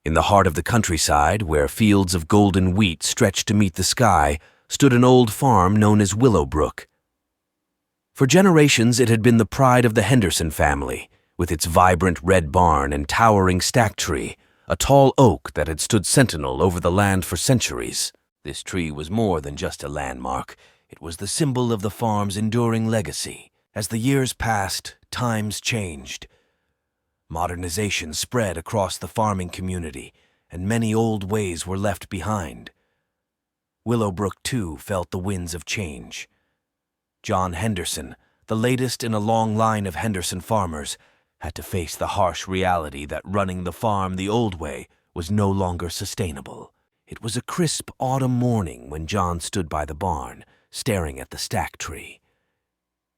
In the heart of the countryside, where fields of golden wheat stretched to meet the sky, stood an old farm known as Willowbrook. For generations it had been the pride of the Henderson family, with its vibrant red barn and towering stack tree, a tall oak that had stood sentinel over the land for centuries. This tree was more than just a landmark. It was the symbol of the farm's enduring legacy. As the years passed, times changed. Modernization spread across the farming community, and many old ways were left behind. Willowbrook, too, felt the winds of change. John Henderson, the latest in a long line of Henderson farmers, had to face the harsh reality that running the farm the old way was no longer sustainable. It was a crisp autumn morning when John stood by the barn, staring at the stack tree.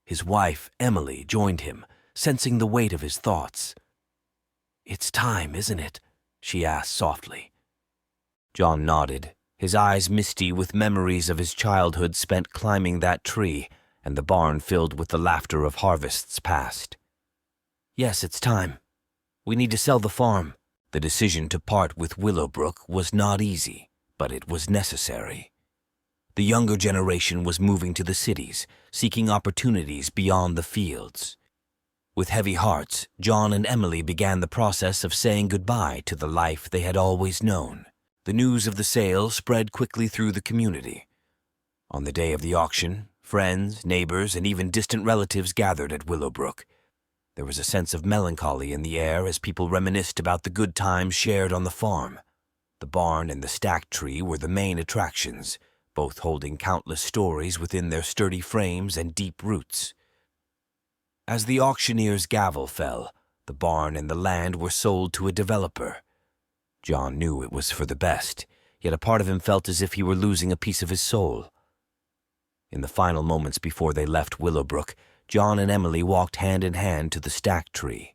His wife, Emily, joined him, sensing the weight of his thoughts. "It's time, isn't it?" she asked softly. John nodded, his eyes misty with memories of his childhood spent climbing that tree and the barn filled with the laughter of harvests past. "Yes, it's time. We need to sell the farm." The decision to part with Willowbrook was not easy, but it was necessary. The younger generation was moving to the cities, seeking opportunities beyond the fields. With heavy hearts, John and Emily began the process of saying goodbye to the life they had always known. The news of the sale spread quickly through the community. On the day of the auction, friends, neighbors, and even distant relatives gathered at Willowbrook. There was a sense of melancholy in the air as people reminisced about the good times shared on the farm. The barn and the stack tree were the main attractions, both holding countless stories within their sturdy frames and deep roots. As the auctioneer's gavel fell, the barn and the land were sold to a developer. John knew it was for the best, yet a part of him felt as if he were losing a piece of his soul. In the final moments before they left Willowbrook, John and Emily walked hand in hand to the stack tree.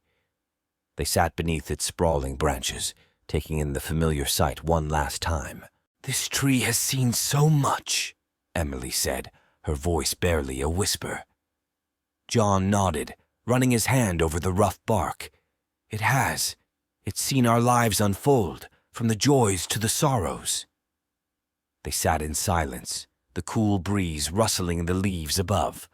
They sat beneath its sprawling branches, taking in the familiar sight one last time. "This tree has seen so much," Emily said, her voice barely a whisper. John nodded, running his hand over the rough bark. "It has. It's seen our lives unfold, from the joys to the sorrows." They sat in silence, the cool breeze rustling the leaves above.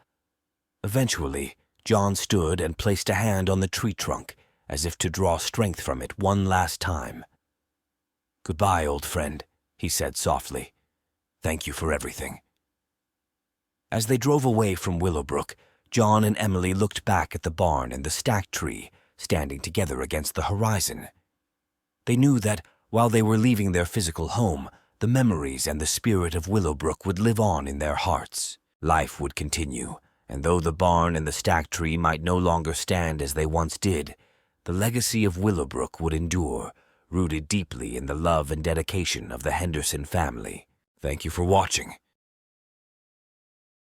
Eventually, John stood and placed a hand on the tree trunk, as if to draw strength from it one last time. "Goodbye, old friend," he said softly. "Thank you for everything." As they drove away from Willowbrook, John and Emily looked back at the barn and the stack tree, standing together against the horizon. They knew that, while they were leaving their physical home, the memories and the spirit of Willowbrook would live on in their hearts. Life would continue, and though the barn and the stack tree might no longer stand as they once did, the legacy of Willowbrook would endure, rooted deeply in the love and dedication of the Henderson family. Thank you for watching.